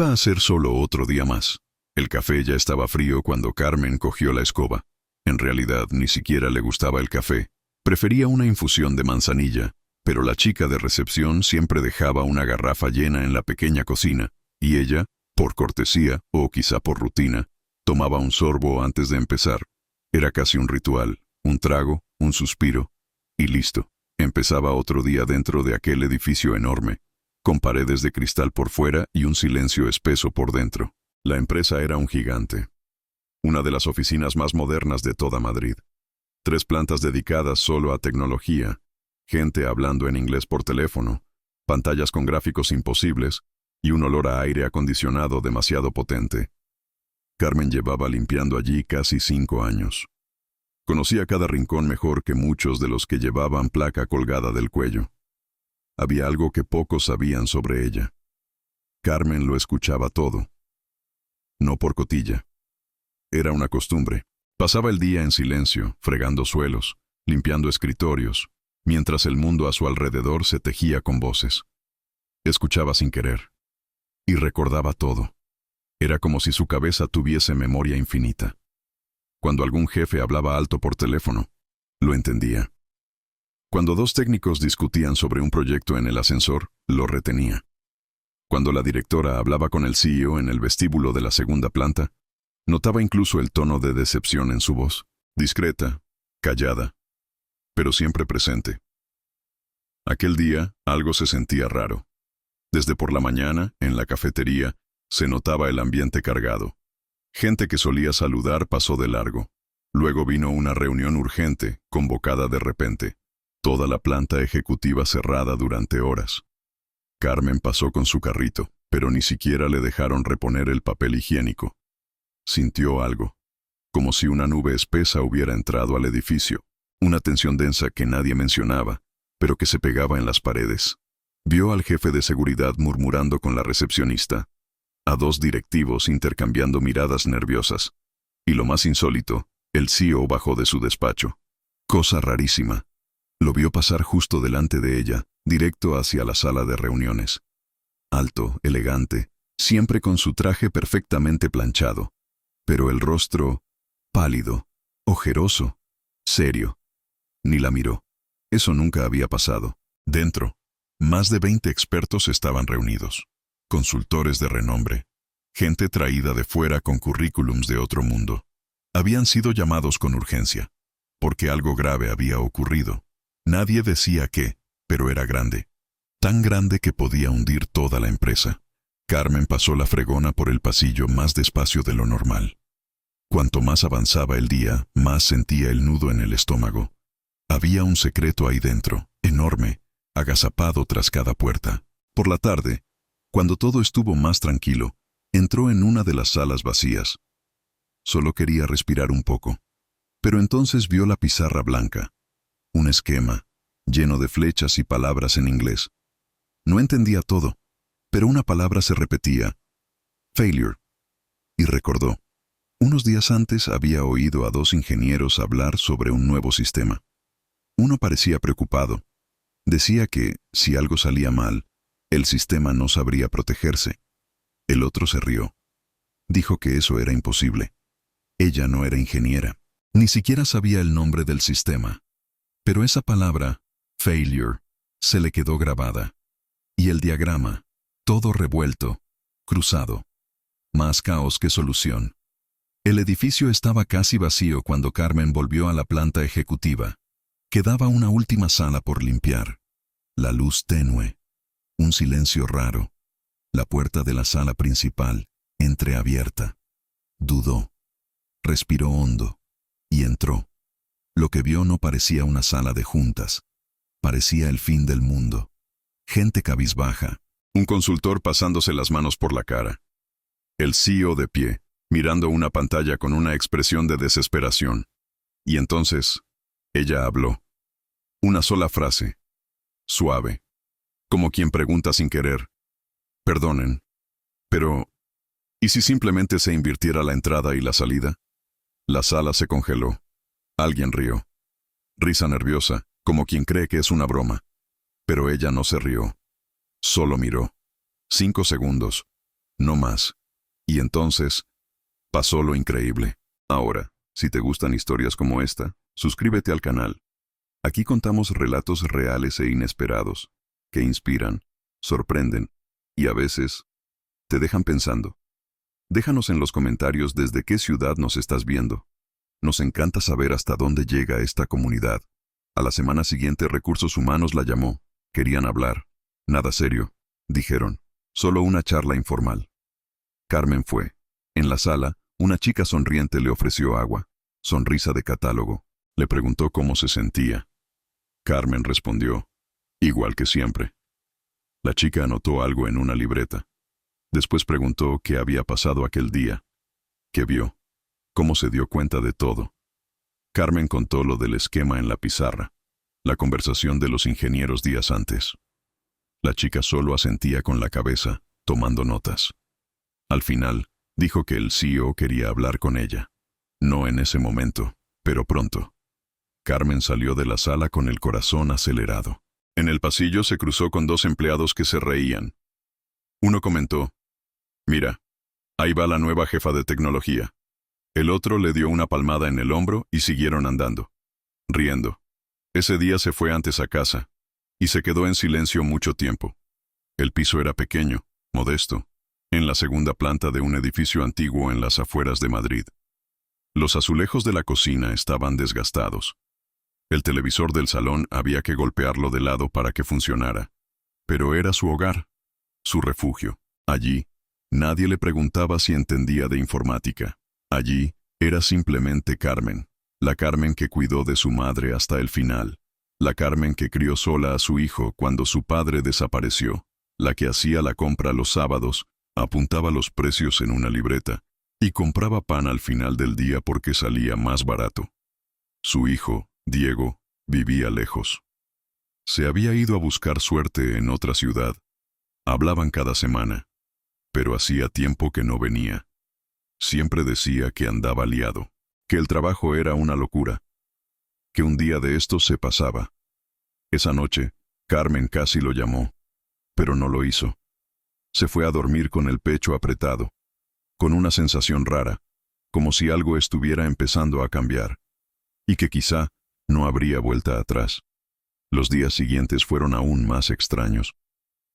Iba a ser solo otro día más. El café ya estaba frío cuando Carmen cogió la escoba. En realidad, ni siquiera le gustaba el café. Prefería una infusión de manzanilla, pero la chica de recepción siempre dejaba una garrafa llena en la pequeña cocina, y ella, por cortesía o quizá por rutina, tomaba un sorbo antes de empezar. Era casi un ritual, un trago, un suspiro, y listo. Empezaba otro día dentro de aquel edificio enorme, con paredes de cristal por fuera y un silencio espeso por dentro. La empresa era un gigante. Una de las oficinas más modernas de toda Madrid. 3 plantas dedicadas solo a tecnología, gente hablando en inglés por teléfono, pantallas con gráficos imposibles y un olor a aire acondicionado demasiado potente. Carmen llevaba limpiando allí casi 5 años. Conocía cada rincón mejor que muchos de los que llevaban placa colgada del cuello. Había algo que pocos sabían sobre ella. Carmen lo escuchaba todo. No por cotilla. Era una costumbre. Pasaba el día en silencio, fregando suelos, limpiando escritorios, mientras el mundo a su alrededor se tejía con voces. Escuchaba sin querer. Y recordaba todo. Era como si su cabeza tuviese memoria infinita. Cuando algún jefe hablaba alto por teléfono, lo entendía. Cuando 2 técnicos discutían sobre un proyecto en el ascensor, lo retenía. Cuando la directora hablaba con el CEO en el vestíbulo de la 2ª planta, notaba incluso el tono de decepción en su voz, discreta, callada, pero siempre presente. Aquel día, algo se sentía raro. Desde por la mañana, en la cafetería, se notaba el ambiente cargado. Gente que solía saludar pasó de largo. Luego vino una reunión urgente, convocada de repente. Toda la planta ejecutiva cerrada durante horas. Carmen pasó con su carrito, pero ni siquiera le dejaron reponer el papel higiénico. Sintió algo, como si una nube espesa hubiera entrado al edificio, una tensión densa que nadie mencionaba, pero que se pegaba en las paredes. Vio al jefe de seguridad murmurando con la recepcionista, a 2 directivos intercambiando miradas nerviosas, y lo más insólito, el CEO bajó de su despacho. Cosa rarísima. Lo vio pasar justo delante de ella, directo hacia la sala de reuniones. Alto, elegante, siempre con su traje perfectamente planchado, pero el rostro pálido, ojeroso, serio. Ni la miró. Eso nunca había pasado. Dentro, más de 20 expertos estaban reunidos. Consultores de renombre. Gente traída de fuera con currículums de otro mundo. Habían sido llamados con urgencia, porque algo grave había ocurrido. Nadie decía qué, pero era grande. Tan grande que podía hundir toda la empresa. Carmen pasó la fregona por el pasillo más despacio de lo normal. Cuanto más avanzaba el día, más sentía el nudo en el estómago. Había un secreto ahí dentro, enorme, agazapado tras cada puerta. Por la tarde, cuando todo estuvo más tranquilo, entró en una de las salas vacías. Solo quería respirar un poco. Pero entonces vio la pizarra blanca. Un esquema, lleno de flechas y palabras en inglés. No entendía todo, pero una palabra se repetía. Failure. Y recordó. Unos días antes había oído a 2 ingenieros hablar sobre un nuevo sistema. Uno parecía preocupado. Decía que, si algo salía mal, el sistema no sabría protegerse. El otro se rió. Dijo que eso era imposible. Ella no era ingeniera. Ni siquiera sabía el nombre del sistema. Pero esa palabra, failure, se le quedó grabada. Y el diagrama, todo revuelto, cruzado. Más caos que solución. El edificio estaba casi vacío cuando Carmen volvió a la planta ejecutiva. Quedaba una última sala por limpiar. La luz tenue. Un silencio raro. La puerta de la sala principal, entreabierta. Dudó. Respiró hondo. Y entró. Lo que vio no parecía una sala de juntas. Parecía el fin del mundo. Gente cabizbaja. Un consultor pasándose las manos por la cara. El CEO de pie, mirando una pantalla con una expresión de desesperación. Y entonces, ella habló. Una sola frase. Suave. Como quien pregunta sin querer. Perdonen. Pero, ¿y si simplemente se invirtiera la entrada y la salida? La sala se congeló. Alguien rió. Risa nerviosa, como quien cree que es una broma. Pero ella no se rió. Solo miró. 5 segundos. no más. Y entonces, pasó lo increíble. Ahora, si te gustan historias como esta, suscríbete al canal. Aquí contamos relatos reales e inesperados, que inspiran, sorprenden y a veces te dejan pensando. Déjanos en los comentarios desde qué ciudad nos estás viendo. Nos encanta saber hasta dónde llega esta comunidad. A la semana siguiente Recursos Humanos la llamó. Querían hablar. Nada serio, dijeron. Solo una charla informal. Carmen fue. En la sala, una chica sonriente le ofreció agua. Sonrisa de catálogo. Le preguntó cómo se sentía. Carmen respondió, igual que siempre. La chica anotó algo en una libreta. Después preguntó qué había pasado aquel día. ¿Qué vio? ¿Cómo se dio cuenta de todo? Carmen contó lo del esquema en la pizarra, la conversación de los ingenieros días antes. La chica solo asentía con la cabeza, tomando notas. Al final, dijo que el CEO quería hablar con ella. No en ese momento, pero pronto. Carmen salió de la sala con el corazón acelerado. En el pasillo se cruzó con dos empleados que se reían. Uno comentó, «Mira, ahí va la nueva jefa de tecnología». El otro le dio una palmada en el hombro y siguieron andando, riendo. Ese día se fue antes a casa, y se quedó en silencio mucho tiempo. El piso era pequeño, modesto, en la segunda planta de un edificio antiguo en las afueras de Madrid. Los azulejos de la cocina estaban desgastados. El televisor del salón había que golpearlo de lado para que funcionara. Pero era su hogar, su refugio. Allí, nadie le preguntaba si entendía de informática. Allí, era simplemente Carmen, la Carmen que cuidó de su madre hasta el final, la Carmen que crió sola a su hijo cuando su padre desapareció, la que hacía la compra los sábados, apuntaba los precios en una libreta y compraba pan al final del día porque salía más barato. Su hijo, Diego, vivía lejos. Se había ido a buscar suerte en otra ciudad. Hablaban cada semana, pero hacía tiempo que no venía. Siempre decía que andaba liado, que el trabajo era una locura, que un día de estos se pasaba. Esa noche, Carmen casi lo llamó, pero no lo hizo. Se fue a dormir con el pecho apretado, con una sensación rara, como si algo estuviera empezando a cambiar, y que quizá no habría vuelta atrás. Los días siguientes fueron aún más extraños.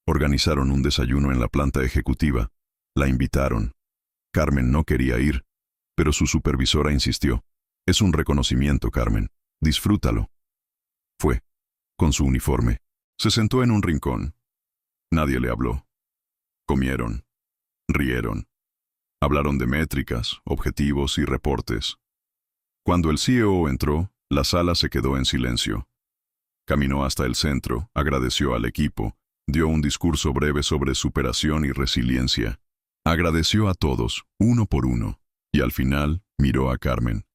Organizaron un desayuno en la planta ejecutiva, la invitaron. Carmen no quería ir, pero su supervisora insistió. Es un reconocimiento, Carmen. Disfrútalo. Fue, con su uniforme. Se sentó en un rincón. Nadie le habló. Comieron. Rieron. Hablaron de métricas, objetivos y reportes. Cuando el CEO entró, la sala se quedó en silencio. Caminó hasta el centro, agradeció al equipo, dio un discurso breve sobre superación y resiliencia. Agradeció a todos, uno por uno, y al final miró a Carmen.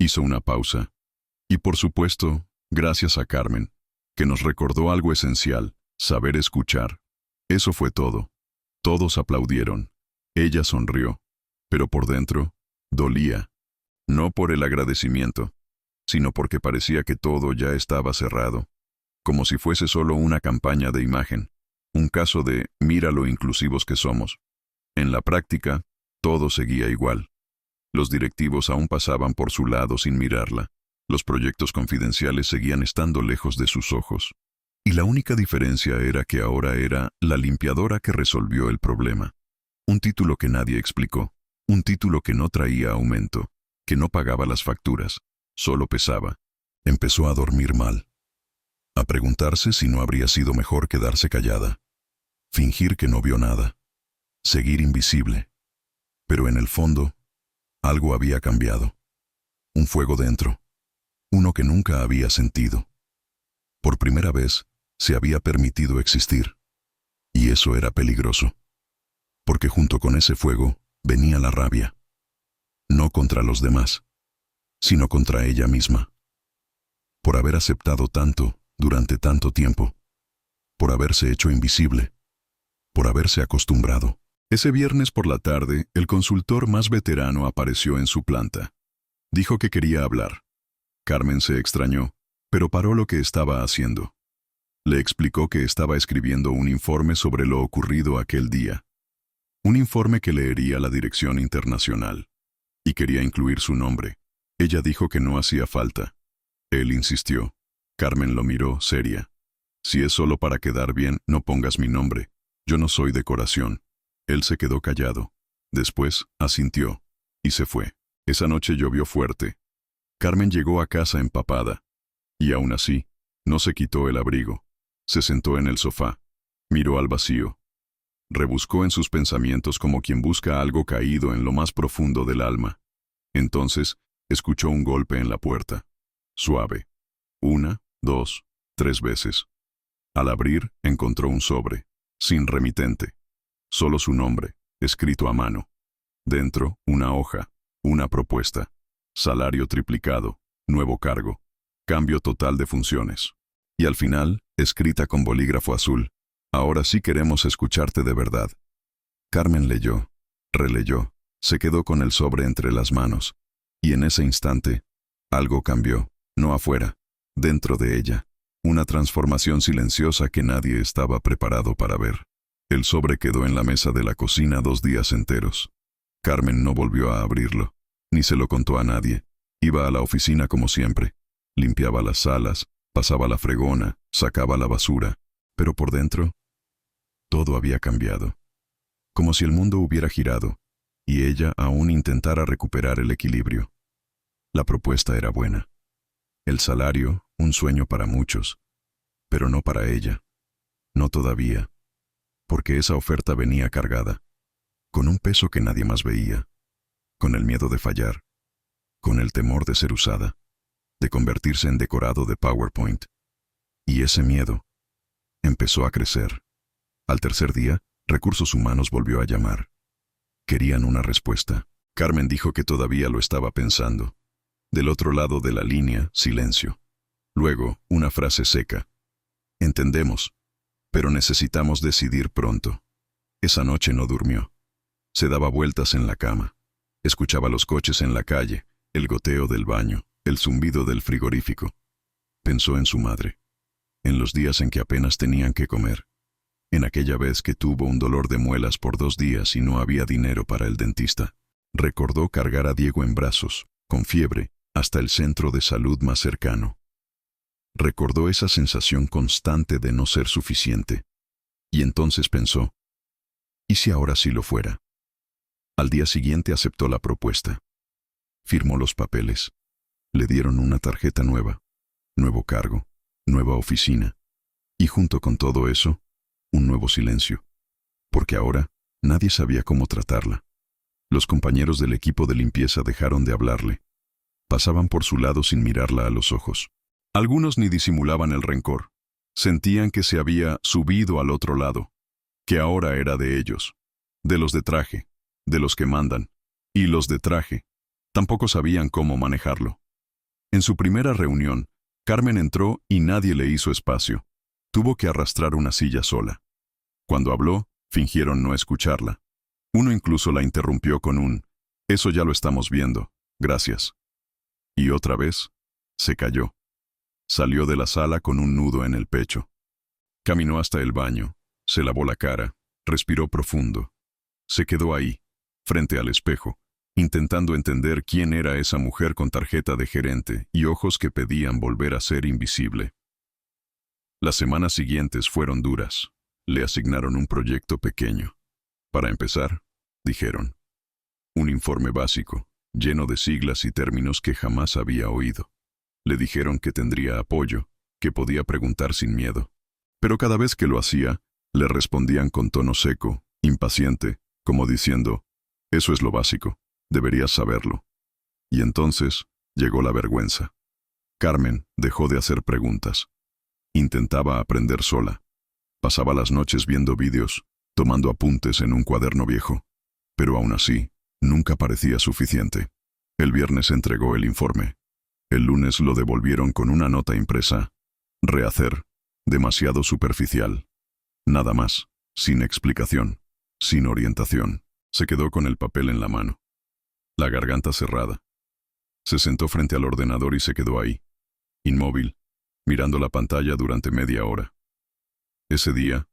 Hizo una pausa. Y por supuesto, gracias a Carmen, que nos recordó algo esencial, saber escuchar. Eso fue todo. Todos aplaudieron. Ella sonrió, pero por dentro, dolía. No por el agradecimiento, sino porque parecía que todo ya estaba cerrado, como si fuese solo una campaña de imagen, un caso de «mira lo inclusivos que somos». En la práctica, todo seguía igual. Los directivos aún pasaban por su lado sin mirarla. Los proyectos confidenciales seguían estando lejos de sus ojos. Y la única diferencia era que ahora era la limpiadora que resolvió el problema. Un título que nadie explicó. Un título que no traía aumento, que no pagaba las facturas, solo pesaba. Empezó a dormir mal. A preguntarse si no habría sido mejor quedarse callada. Fingir que no vio nada. Seguir invisible. Pero en el fondo, algo había cambiado. Un fuego dentro. Uno que nunca había sentido. Por primera vez, se había permitido existir. Y eso era peligroso. Porque junto con ese fuego, venía la rabia. No contra los demás, sino contra ella misma. Por haber aceptado tanto, durante tanto tiempo. Por haberse hecho invisible. Por haberse acostumbrado. Ese viernes por la tarde, el consultor más veterano apareció en su planta. Dijo que quería hablar. Carmen se extrañó, pero paró lo que estaba haciendo. Le explicó que estaba escribiendo un informe sobre lo ocurrido aquel día. Un informe que leería la dirección internacional. Y quería incluir su nombre. Ella dijo que no hacía falta. Él insistió. Carmen lo miró, seria. Si es solo para quedar bien, no pongas mi nombre. Yo no soy decoración. Él se quedó callado. Después, asintió. Y se fue. Esa noche llovió fuerte. Carmen llegó a casa empapada. Y aún así, no se quitó el abrigo. Se sentó en el sofá. Miró al vacío. Rebuscó en sus pensamientos como quien busca algo caído en lo más profundo del alma. Entonces, escuchó un golpe en la puerta. Suave. 1, 2, 3 veces. Al abrir, encontró un sobre, sin remitente. Solo su nombre, escrito a mano. Dentro, una hoja, una propuesta. Salario triplicado, nuevo cargo, cambio total de funciones. Y al final, escrita con bolígrafo azul, ahora sí queremos escucharte de verdad. Carmen leyó, releyó, se quedó con el sobre entre las manos. Y en ese instante, algo cambió, no afuera, dentro de ella. Una transformación silenciosa que nadie estaba preparado para ver. El sobre quedó en la mesa de la cocina 2 días enteros. Carmen no volvió a abrirlo, ni se lo contó a nadie. Iba a la oficina como siempre. Limpiaba las salas, pasaba la fregona, sacaba la basura. Pero por dentro, todo había cambiado. Como si el mundo hubiera girado, y ella aún intentara recuperar el equilibrio. La propuesta era buena. El salario, un sueño para muchos, pero no para ella. No todavía, porque esa oferta venía cargada, con un peso que nadie más veía, con el miedo de fallar, con el temor de ser usada, de convertirse en decorado de PowerPoint. Y ese miedo empezó a crecer. Al tercer día, Recursos Humanos volvió a llamar. Querían una respuesta. Carmen dijo que todavía lo estaba pensando. Del otro lado de la línea, silencio. Luego, una frase seca. Entendemos, pero necesitamos decidir pronto. Esa noche no durmió. Se daba vueltas en la cama. Escuchaba los coches en la calle, el goteo del baño, el zumbido del frigorífico. Pensó en su madre. En los días en que apenas tenían que comer. En aquella vez que tuvo un dolor de muelas por 2 días y no había dinero para el dentista. Recordó cargar a Diego en brazos, con fiebre, hasta el centro de salud más cercano. Recordó esa sensación constante de no ser suficiente. Y entonces pensó, ¿y si ahora sí lo fuera? Al día siguiente aceptó la propuesta. Firmó los papeles. Le dieron una tarjeta nueva, nuevo cargo, nueva oficina. Y junto con todo eso, un nuevo silencio. Porque ahora, nadie sabía cómo tratarla. Los compañeros del equipo de limpieza dejaron de hablarle. Pasaban por su lado sin mirarla a los ojos. Algunos ni disimulaban el rencor. Sentían que se había subido al otro lado, que ahora era de ellos, de los de traje, de los que mandan. Y los de traje tampoco sabían cómo manejarlo. En su primera reunión, Carmen entró y nadie le hizo espacio. Tuvo que arrastrar una silla sola. Cuando habló, fingieron no escucharla. Uno incluso la interrumpió con un, «Eso ya lo estamos viendo, gracias». Y otra vez, se calló. Salió de la sala con un nudo en el pecho. Caminó hasta el baño, se lavó la cara, respiró profundo. Se quedó ahí, frente al espejo, intentando entender quién era esa mujer con tarjeta de gerente y ojos que pedían volver a ser invisible. Las semanas siguientes fueron duras. Le asignaron un proyecto pequeño. Para empezar, dijeron, un informe básico, lleno de siglas y términos que jamás había oído. Le dijeron que tendría apoyo, que podía preguntar sin miedo. Pero cada vez que lo hacía, le respondían con tono seco, impaciente, como diciendo, eso es lo básico, deberías saberlo. Y entonces, llegó la vergüenza. Carmen dejó de hacer preguntas. Intentaba aprender sola. Pasaba las noches viendo vídeos, tomando apuntes en un cuaderno viejo. Pero aún así, nunca parecía suficiente. El viernes entregó el informe. El lunes lo devolvieron con una nota impresa. Rehacer. Demasiado superficial. Nada más. Sin explicación. Sin orientación. Se quedó con el papel en la mano. La garganta cerrada. Se sentó frente al ordenador y se quedó ahí. Inmóvil. Mirando la pantalla durante media hora. Ese día,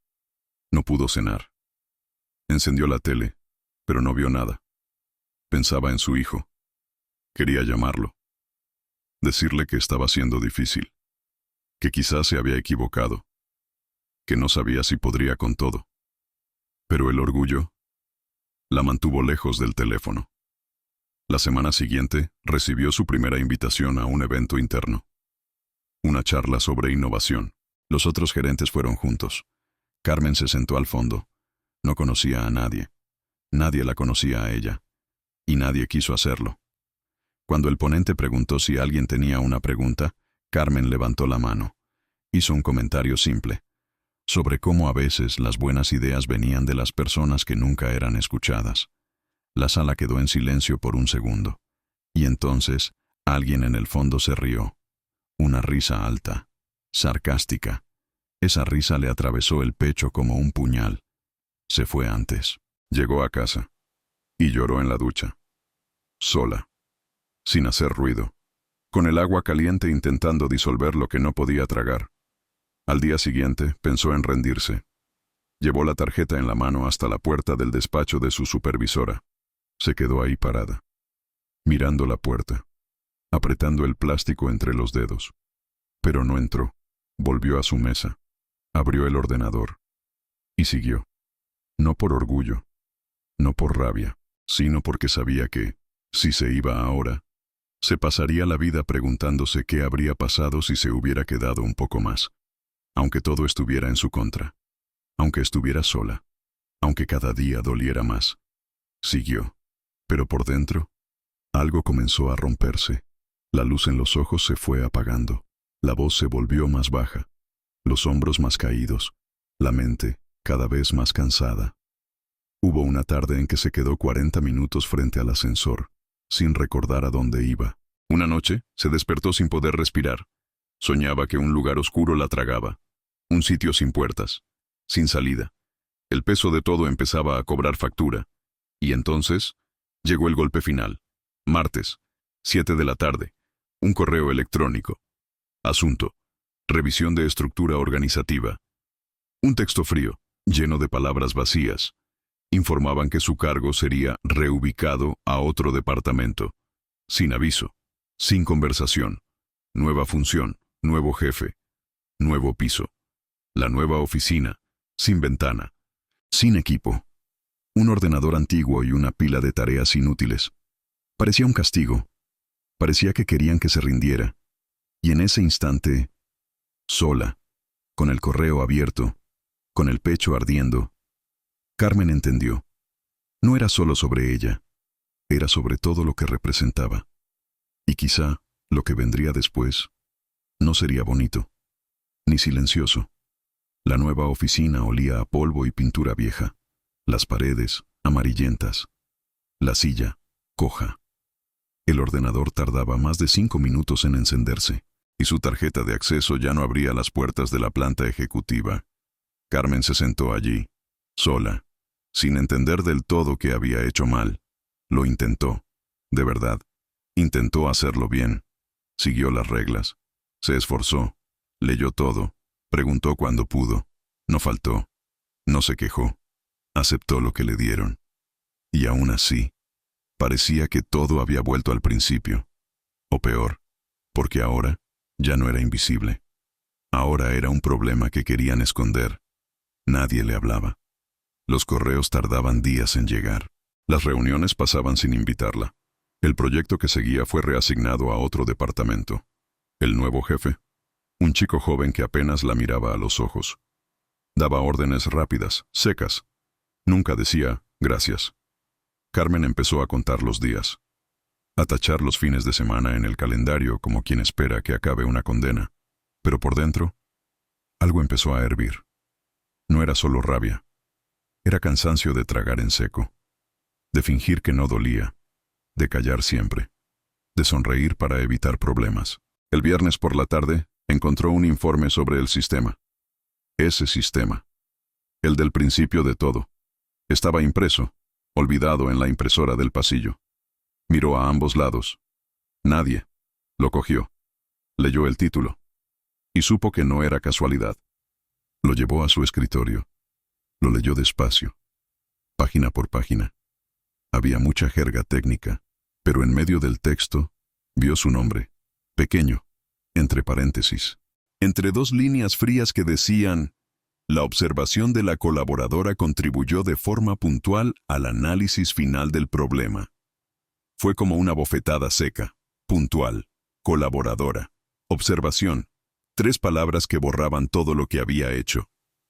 no pudo cenar. Encendió la tele, pero no vio nada. Pensaba en su hijo. Quería llamarlo. Decirle que estaba siendo difícil. Que quizás se había equivocado. Que no sabía si podría con todo. Pero el orgullo la mantuvo lejos del teléfono. La semana siguiente recibió su primera invitación a un evento interno. Una charla sobre innovación. Los otros gerentes fueron juntos. Carmen se sentó al fondo. No conocía a nadie. Nadie la conocía a ella. Y nadie quiso hacerlo. Cuando el ponente preguntó si alguien tenía una pregunta, Carmen levantó la mano. Hizo un comentario simple, sobre cómo a veces las buenas ideas venían de las personas que nunca eran escuchadas. La sala quedó en silencio por un segundo. Y entonces, alguien en el fondo se rió. Una risa alta, sarcástica. Esa risa le atravesó el pecho como un puñal. Se fue antes. Llegó a casa. Y lloró en la ducha. Sola. Sin hacer ruido. Con el agua caliente intentando disolver lo que no podía tragar. Al día siguiente pensó en rendirse. Llevó la tarjeta en la mano hasta la puerta del despacho de su supervisora. Se quedó ahí parada, mirando la puerta, apretando el plástico entre los dedos. Pero no entró. Volvió a su mesa. Abrió el ordenador. Y siguió. No por orgullo, no por rabia, sino porque sabía que, si se iba ahora, se pasaría la vida preguntándose qué habría pasado si se hubiera quedado un poco más. Aunque todo estuviera en su contra. Aunque estuviera sola. Aunque cada día doliera más. Siguió. Pero por dentro, algo comenzó a romperse. La luz en los ojos se fue apagando. La voz se volvió más baja. Los hombros más caídos. La mente, cada vez más cansada. Hubo una tarde en que se quedó 40 minutos frente al ascensor, sin recordar a dónde iba. Una noche, se despertó sin poder respirar. Soñaba que un lugar oscuro la tragaba. Un sitio sin puertas, sin salida. El peso de todo empezaba a cobrar factura. Y entonces, llegó el golpe final. Martes, 7 de la tarde. Un correo electrónico. Asunto. Revisión de estructura organizativa. Un texto frío, lleno de palabras vacías. Informaban que su cargo sería reubicado a otro departamento. Sin aviso. Sin conversación. Nueva función. Nuevo jefe. Nuevo piso. La nueva oficina. Sin ventana. Sin equipo. Un ordenador antiguo y una pila de tareas inútiles. Parecía un castigo. Parecía que querían que se rindiera. Y en ese instante, sola, con el correo abierto, con el pecho ardiendo, Carmen entendió. No era solo sobre ella, era sobre todo lo que representaba. Y quizá lo que vendría después no sería bonito, ni silencioso. La nueva oficina olía a polvo y pintura vieja, las paredes amarillentas, la silla coja. El ordenador tardaba más de 5 minutos en encenderse, y su tarjeta de acceso ya no abría las puertas de la planta ejecutiva. Carmen se sentó allí, sola, sin entender del todo qué había hecho mal. Lo intentó, de verdad. Intentó hacerlo bien. Siguió las reglas. Se esforzó. Leyó todo. Preguntó cuando pudo. No faltó. No se quejó. Aceptó lo que le dieron. Y aún así, parecía que todo había vuelto al principio. O peor, porque ahora ya no era invisible. Ahora era un problema que querían esconder. Nadie le hablaba. Los correos tardaban días en llegar. Las reuniones pasaban sin invitarla. El proyecto que seguía fue reasignado a otro departamento. El nuevo jefe, un chico joven que apenas la miraba a los ojos. Daba órdenes rápidas, secas. Nunca decía gracias. Carmen empezó a contar los días, a tachar los fines de semana en el calendario como quien espera que acabe una condena. Pero por dentro, algo empezó a hervir. No era solo rabia. Era cansancio de tragar en seco, de fingir que no dolía, de callar siempre, de sonreír para evitar problemas. El viernes por la tarde, encontró un informe sobre el sistema. Ese sistema. El del principio de todo. Estaba impreso, olvidado en la impresora del pasillo. Miró a ambos lados. Nadie. Lo cogió. Leyó el título. Y supo que no era casualidad. Lo llevó a su escritorio. Lo leyó despacio. página por página. Había mucha jerga técnica, pero en medio del texto vio su nombre, pequeño, entre paréntesis, entre dos líneas frías que decían: la observación de la colaboradora contribuyó de forma puntual al análisis final del problema. Fue como una bofetada seca, puntual, colaboradora, observación, 3 palabras que borraban todo lo que había hecho.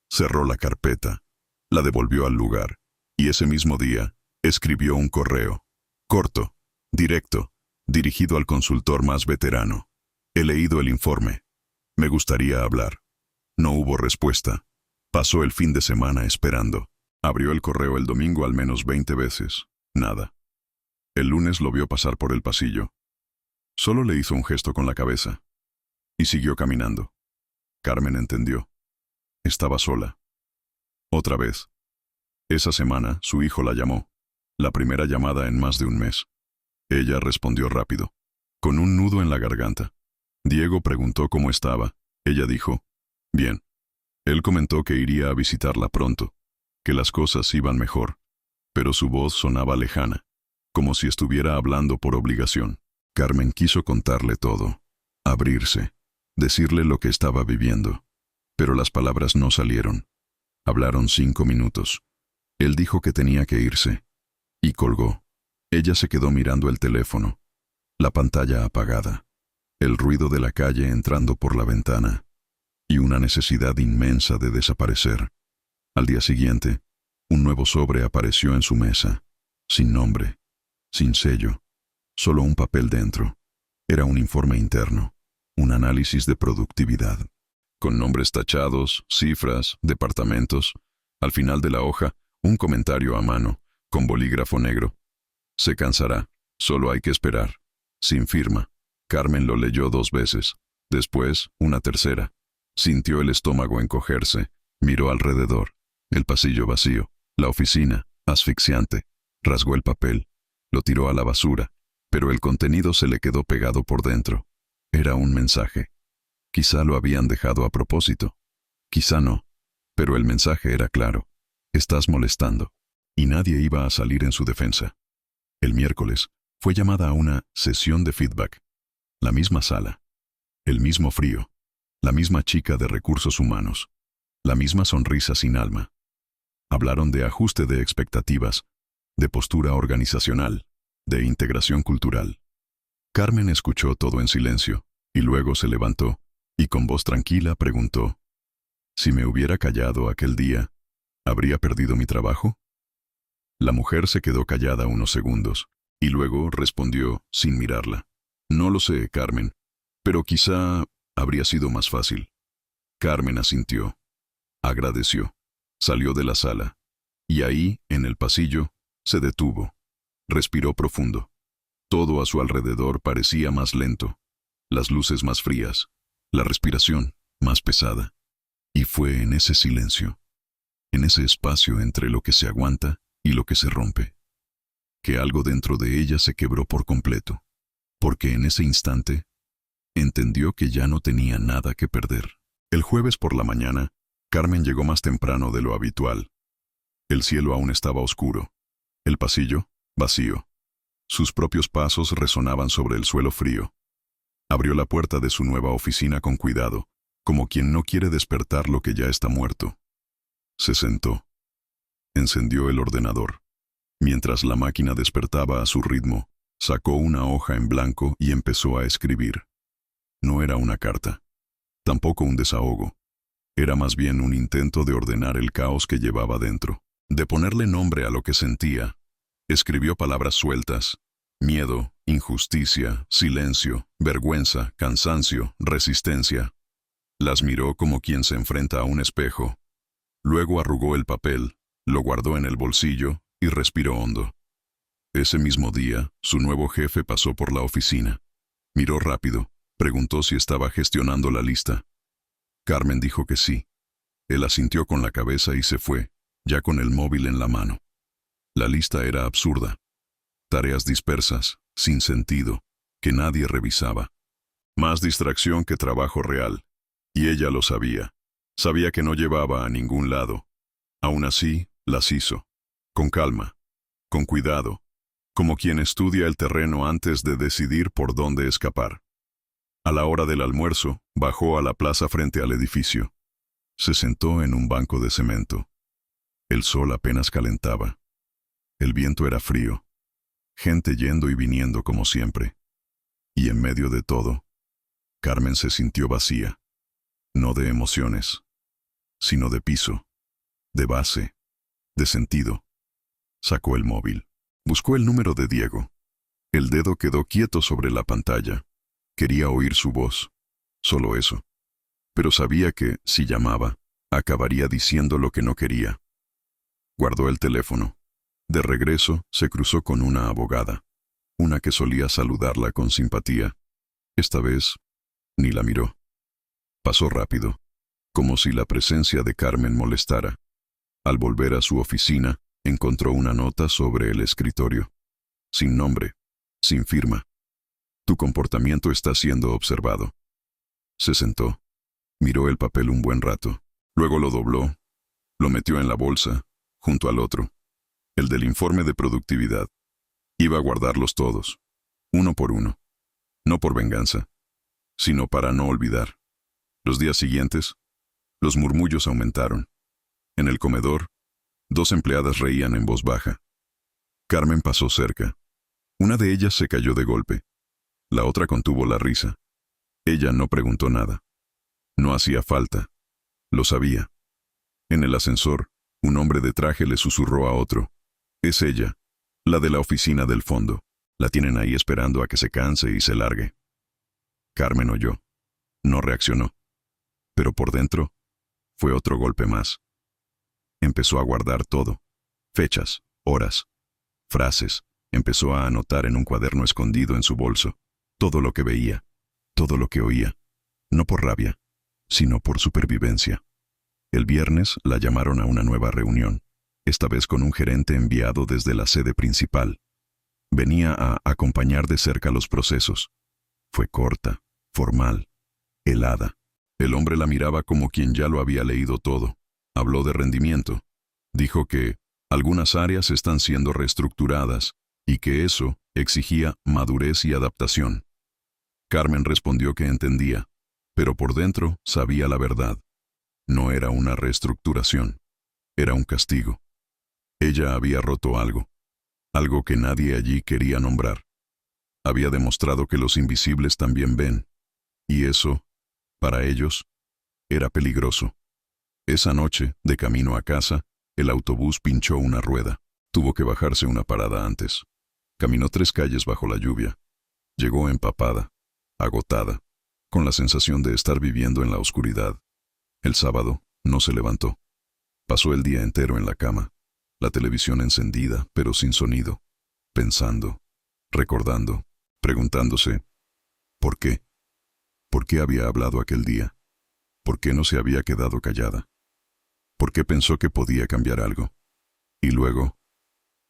Cerró la carpeta, la devolvió al lugar, y ese mismo día escribió un correo, corto, directo, dirigido al consultor más veterano. He leído el informe. Me gustaría hablar. No hubo respuesta. Pasó el fin de semana esperando. Abrió el correo el domingo al menos 20 veces. Nada. El lunes lo vio pasar por el pasillo. Solo le hizo un gesto con la cabeza. Y siguió caminando. Carmen entendió. Estaba sola. Otra vez. Esa semana, su hijo la llamó. La primera llamada en más de un mes. Ella respondió rápido, con un nudo en la garganta. Diego preguntó cómo estaba. Ella dijo: bien. Él comentó que iría a visitarla pronto, que las cosas iban mejor, pero su voz sonaba lejana, como si estuviera hablando por obligación. Carmen quiso contarle todo, abrirse, decirle lo que estaba viviendo, pero las palabras no salieron. Hablaron 5 minutos. Él dijo que tenía que irse, y colgó. Ella se quedó mirando el teléfono, la pantalla apagada, el ruido de la calle entrando por la ventana, y una necesidad inmensa de desaparecer. Al día siguiente, un nuevo sobre apareció en su mesa, sin nombre, sin sello, solo un papel dentro. Era un informe interno, un análisis de productividad, con nombres tachados, cifras, departamentos. Al final de la hoja, un comentario a mano, con bolígrafo negro. Se cansará, solo hay que esperar. Sin firma. Carmen lo leyó 2 veces, después una tercera. Sintió el estómago encogerse, miró alrededor, el pasillo vacío, la oficina, asfixiante. Rasgó el papel, lo tiró a la basura, pero el contenido se le quedó pegado por dentro. Era un mensaje. Quizá lo habían dejado a propósito. Quizá no, pero el mensaje era claro. Estás molestando. Y nadie iba a salir en su defensa. El miércoles, fue llamada a una sesión de feedback. La misma sala, el mismo frío, la misma chica de recursos humanos, la misma sonrisa sin alma. Hablaron de ajuste de expectativas, de postura organizacional, de integración cultural. Carmen escuchó todo en silencio, y luego se levantó, y con voz tranquila preguntó: ¿si me hubiera callado aquel día, habría perdido mi trabajo? La mujer se quedó callada unos segundos, y luego respondió sin mirarla: no lo sé, Carmen, pero quizá habría sido más fácil. Carmen asintió. Agradeció. Salió de la sala. Y ahí, en el pasillo, se detuvo. Respiró profundo. Todo a su alrededor parecía más lento. Las luces más frías. La respiración más pesada. Y fue en ese silencio, en ese espacio entre lo que se aguanta y lo que se rompe, que algo dentro de ella se quebró por completo, porque en ese instante entendió que ya no tenía nada que perder. El jueves por la mañana, Carmen llegó más temprano de lo habitual. El cielo aún estaba oscuro, el pasillo vacío. Sus propios pasos resonaban sobre el suelo frío. Abrió la puerta de su nueva oficina con cuidado, como quien no quiere despertar lo que ya está muerto. Se sentó. Encendió el ordenador. Mientras la máquina despertaba a su ritmo, sacó una hoja en blanco y empezó a escribir. No era una carta, tampoco un desahogo. Era más bien un intento de ordenar el caos que llevaba dentro, de ponerle nombre a lo que sentía. Escribió palabras sueltas: miedo, injusticia, silencio, vergüenza, cansancio, resistencia. Las miró como quien se enfrenta a un espejo. Luego arrugó el papel, lo guardó en el bolsillo y respiró hondo. Ese mismo día, su nuevo jefe pasó por la oficina. Miró rápido, preguntó si estaba gestionando la lista. Carmen dijo que sí. Él asintió con la cabeza y se fue, ya con el móvil en la mano. La lista era absurda. Tareas dispersas, sin sentido, que nadie revisaba. Más distracción que trabajo real. Y ella lo sabía. Sabía que no llevaba a ningún lado. Aún así, las hizo. con calma, con cuidado, como quien estudia el terreno antes de decidir por dónde escapar. A la hora del almuerzo, bajó a la plaza frente al edificio. Se sentó en un banco de cemento. El sol apenas calentaba. El viento era frío. Gente yendo y viniendo como siempre. Y en medio de todo, Carmen se sintió vacía. No de emociones, sino de piso, de base, de sentido. Sacó el móvil. Buscó el número de Diego. El dedo quedó quieto sobre la pantalla. Quería oír su voz. Solo eso. Pero sabía que, si llamaba, acabaría diciendo lo que no quería. Guardó el teléfono. De regreso, se cruzó con una abogada. Una que solía saludarla con simpatía. Esta vez, ni la miró. Pasó rápido, como si la presencia de Carmen molestara. Al volver a su oficina, encontró una nota sobre el escritorio. Sin nombre, sin firma. Tu comportamiento está siendo observado. Se sentó. Miró el papel un buen rato. Luego lo dobló. Lo metió en la bolsa, junto al otro. El del informe de productividad. Iba a guardarlos todos. Uno por uno. No por venganza, sino para no olvidar. Los días siguientes, los murmullos aumentaron. En el comedor, 2 empleadas reían en voz baja. Carmen pasó cerca. Una de ellas se cayó de golpe. La otra contuvo la risa. Ella no preguntó nada. No hacía falta. Lo sabía. En el ascensor, un hombre de traje le susurró a otro. Es ella, la de la oficina del fondo. La tienen ahí esperando a que se canse y se largue. Carmen oyó. No reaccionó. Pero por dentro, fue otro golpe más. Empezó a guardar todo. Fechas, horas, frases. Empezó a anotar en un cuaderno escondido en su bolso. Todo lo que veía, todo lo que oía. No por rabia, sino por supervivencia. El viernes la llamaron a una nueva reunión, esta vez con un gerente enviado desde la sede principal. Venía a acompañar de cerca los procesos. Fue corta, formal, helada. El hombre la miraba como quien ya lo había leído todo. Habló de rendimiento. Dijo que algunas áreas están siendo reestructuradas y que eso exigía madurez y adaptación. Carmen respondió que entendía, pero por dentro sabía la verdad. No era una reestructuración, era un castigo. Ella había roto algo, algo que nadie allí quería nombrar. Había demostrado que los invisibles también ven, y eso, para ellos, era peligroso. Esa noche, de camino a casa, el autobús pinchó una rueda. Tuvo que bajarse una parada antes. Caminó 3 calles bajo la lluvia. Llegó empapada, agotada, con la sensación de estar viviendo en la oscuridad. El sábado no se levantó. Pasó el día entero en la cama, la televisión encendida, pero sin sonido, pensando, recordando, preguntándose, ¿por qué? ¿Por qué había hablado aquel día? ¿Por qué no se había quedado callada? ¿Por qué pensó que podía cambiar algo? Y luego,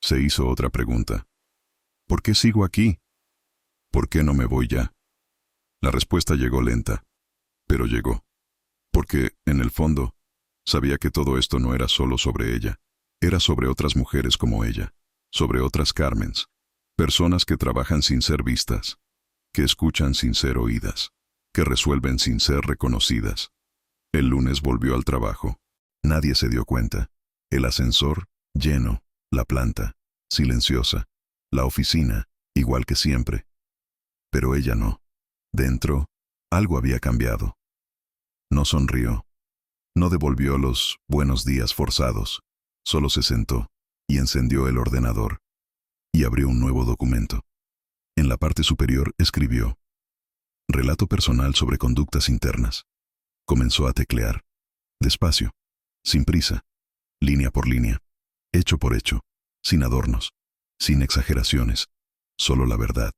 se hizo otra pregunta. ¿Por qué sigo aquí? ¿Por qué no me voy ya? La respuesta llegó lenta, pero llegó. Porque, en el fondo, sabía que todo esto no era solo sobre ella. Era sobre otras mujeres como ella, sobre otras Carmens, personas que trabajan sin ser vistas, que escuchan sin ser oídas, que resuelven sin ser reconocidas. El lunes volvió al trabajo. Nadie se dio cuenta. El ascensor, lleno, la planta, silenciosa, la oficina, igual que siempre. Pero ella no. Dentro, algo había cambiado. No sonrió. No devolvió los buenos días forzados. Solo se sentó y encendió el ordenador. Y abrió un nuevo documento. En la parte superior escribió: Relato personal sobre conductas internas. Comenzó a teclear. Despacio. Sin prisa. Línea por línea. Hecho por hecho. Sin adornos. Sin exageraciones. Solo la verdad.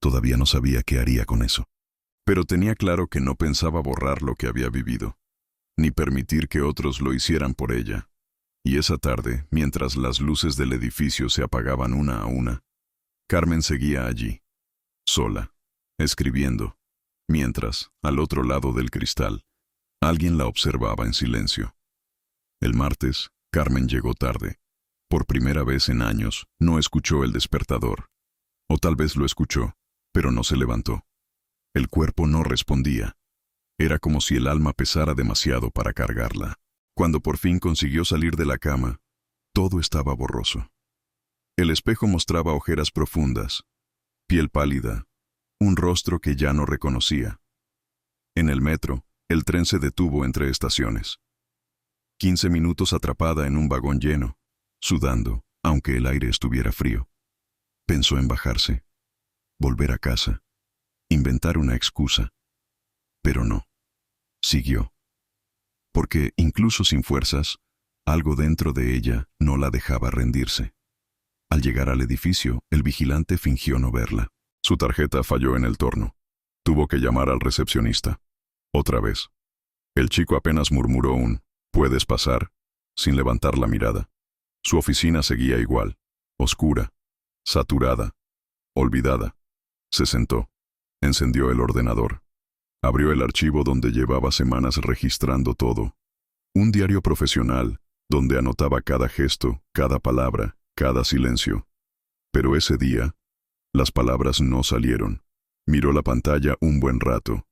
Todavía no sabía qué haría con eso. Pero tenía claro que no pensaba borrar lo que había vivido, ni permitir que otros lo hicieran por ella. Y esa tarde, mientras las luces del edificio se apagaban una a una, Carmen seguía allí, sola, escribiendo, mientras, al otro lado del cristal, alguien la observaba en silencio. El martes, Carmen llegó tarde. Por primera vez en años, no escuchó el despertador. O tal vez lo escuchó, pero no se levantó. El cuerpo no respondía. Era como si el alma pesara demasiado para cargarla. Cuando por fin consiguió salir de la cama, todo estaba borroso. El espejo mostraba ojeras profundas, piel pálida, un rostro que ya no reconocía. En el metro, el tren se detuvo entre estaciones. 15 minutos atrapada en un vagón lleno, sudando, aunque el aire estuviera frío. Pensó en bajarse, volver a casa, inventar una excusa. Pero no. Siguió. Porque, incluso sin fuerzas, algo dentro de ella no la dejaba rendirse. Al llegar al edificio, el vigilante fingió no verla. Su tarjeta falló en el torno. Tuvo que llamar al recepcionista. Otra vez. El chico apenas murmuró un «¿Puedes pasar?», sin levantar la mirada. Su oficina seguía igual, oscura, saturada, olvidada. Se sentó. Encendió el ordenador. Abrió el archivo donde llevaba semanas registrando todo. Un diario profesional, donde anotaba cada gesto, cada palabra, cada silencio. Pero ese día, las palabras no salieron. Miró la pantalla un buen rato.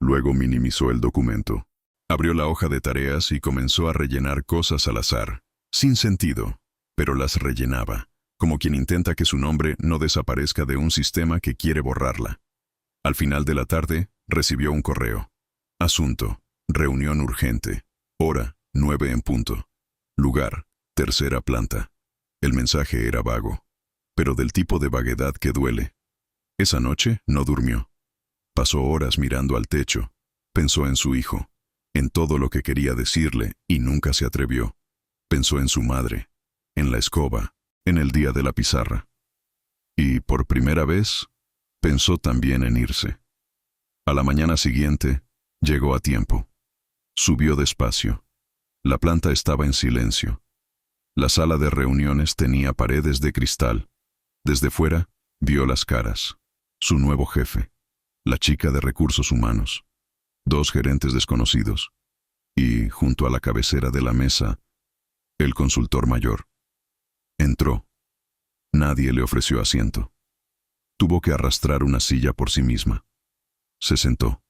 Luego minimizó el documento. Abrió la hoja de tareas y comenzó a rellenar cosas al azar, sin sentido, pero las rellenaba, como quien intenta que su nombre no desaparezca de un sistema que quiere borrarla. Al final de la tarde, recibió un correo. Asunto: reunión urgente. Hora: 9 en punto. Lugar: tercera planta. El mensaje era vago, pero del tipo de vaguedad que duele. Esa noche no durmió. Pasó horas mirando al techo. Pensó en su hijo, en todo lo que quería decirle y nunca se atrevió. Pensó en su madre, en la escoba, en el día de la pizarra. Y, por primera vez, pensó también en irse. A la mañana siguiente, llegó a tiempo. Subió despacio. La planta estaba en silencio. La sala de reuniones tenía paredes de cristal. Desde fuera, vio las caras. Su nuevo jefe, la chica de recursos humanos, 2 gerentes desconocidos, y, junto a la cabecera de la mesa, el consultor mayor. Entró. Nadie le ofreció asiento. Tuvo que arrastrar una silla por sí misma. Se sentó.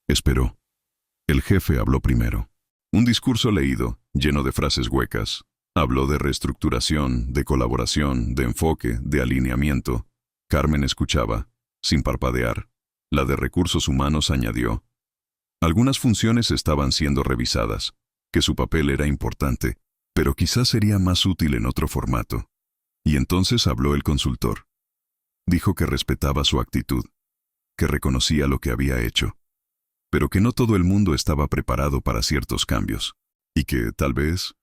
Esperó. El jefe habló primero. Un discurso leído, lleno de frases huecas. Habló de reestructuración, de colaboración, de enfoque, de alineamiento. Carmen escuchaba, sin parpadear. La de recursos humanos añadió: algunas funciones estaban siendo revisadas, que su papel era importante, pero quizás sería más útil en otro formato. Y entonces habló el consultor. Dijo que respetaba su actitud, que reconocía lo que había hecho, pero que no todo el mundo estaba preparado para ciertos cambios, y que, tal vez,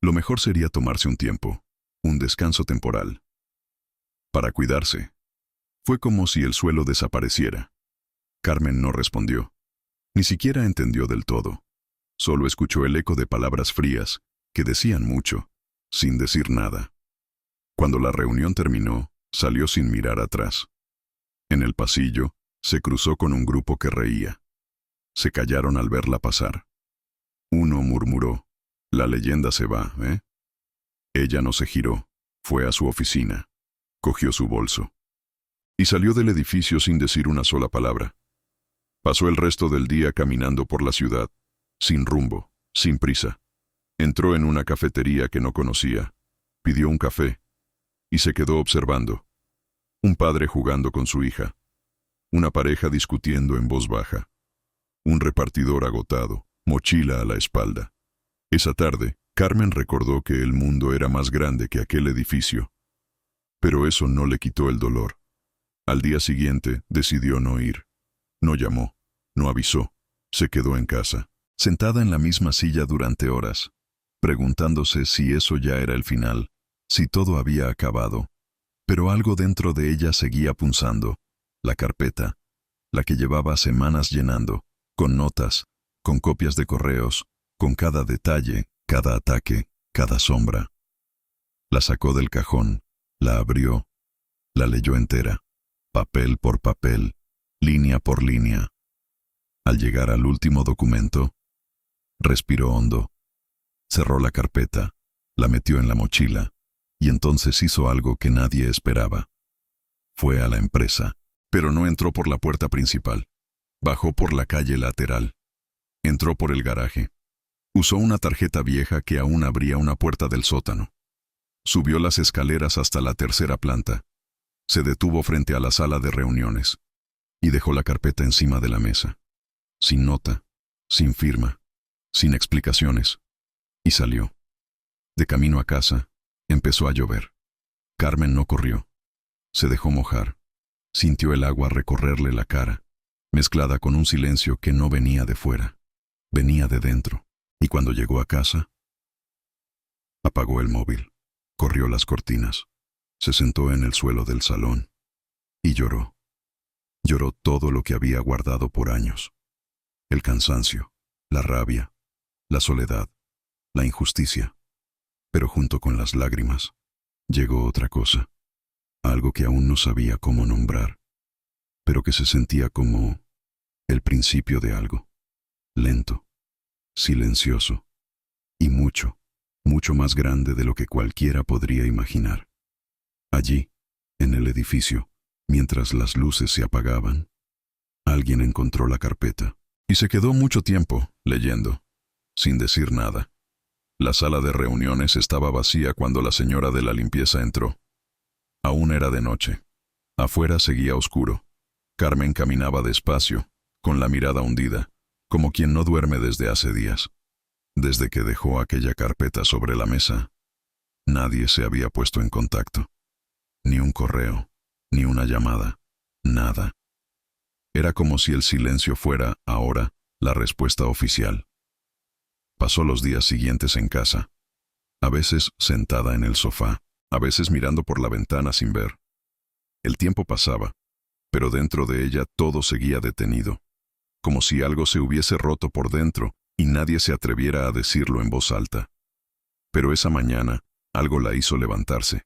lo mejor sería tomarse un tiempo, un descanso temporal. Para cuidarse. Fue como si el suelo desapareciera. Carmen no respondió. Ni siquiera entendió del todo. Solo escuchó el eco de palabras frías, que decían mucho, sin decir nada. Cuando la reunión terminó, salió sin mirar atrás. En el pasillo, se cruzó con un grupo que reía. Se callaron al verla pasar. Uno murmuró: la leyenda se va, ¿eh? Ella no se giró, fue a su oficina, cogió su bolso y salió del edificio sin decir una sola palabra. Pasó el resto del día caminando por la ciudad, sin rumbo, sin prisa. Entró en una cafetería que no conocía, pidió un café y se quedó observando. Un padre jugando con su hija, una pareja discutiendo en voz baja, un repartidor agotado, mochila a la espalda. Esa tarde, Carmen recordó que el mundo era más grande que aquel edificio. Pero eso no le quitó el dolor. Al día siguiente, decidió no ir. No llamó, no avisó, se quedó en casa, sentada en la misma silla durante horas, preguntándose si eso ya era el final, si todo había acabado. Pero algo dentro de ella seguía punzando, la carpeta, la que llevaba semanas llenando, con notas, con copias de correos, con cada detalle, cada ataque, cada sombra. La sacó del cajón, la abrió, la leyó entera, papel por papel, línea por línea. Al llegar al último documento, respiró hondo, cerró la carpeta, la metió en la mochila Y entonces hizo algo que nadie esperaba. Fue a la empresa, pero no entró por la puerta principal. Bajó por la calle lateral. Entró por el garaje. Usó una tarjeta vieja que aún abría una puerta del sótano. Subió las escaleras hasta la tercera planta. Se detuvo frente a la sala de reuniones y dejó la carpeta encima de la mesa. Sin nota, sin firma, sin explicaciones. Y salió. De camino a casa, empezó a llover. Carmen no corrió. Se dejó mojar. Sintió el agua recorrerle la cara, mezclada con un silencio que no venía de fuera, venía de dentro. Y cuando llegó a casa, apagó el móvil, corrió las cortinas, se sentó en el suelo del salón y lloró. Lloró todo lo que había guardado por años. El cansancio, la rabia, la soledad, la injusticia. Pero junto con las lágrimas, llegó otra cosa, algo que aún no sabía cómo nombrar, pero que se sentía como el principio de algo, lento, silencioso, y mucho, mucho más grande de lo que cualquiera podría imaginar. Allí, en el edificio, mientras las luces se apagaban, alguien encontró la carpeta y se quedó mucho tiempo leyendo, sin decir nada. La sala de reuniones estaba vacía cuando la señora de la limpieza entró. Aún era de noche. Afuera seguía oscuro. Carmen caminaba despacio, con la mirada hundida, como quien no duerme desde hace días. Desde que dejó aquella carpeta sobre la mesa, nadie se había puesto en contacto. Ni un correo, ni una llamada, nada. Era como si el silencio fuera, ahora, la respuesta oficial. Pasó los días siguientes en casa, a veces sentada en el sofá, a veces mirando por la ventana sin ver. El tiempo pasaba, pero dentro de ella todo seguía detenido, como si algo se hubiese roto por dentro y nadie se atreviera a decirlo en voz alta. Pero esa mañana, algo la hizo levantarse.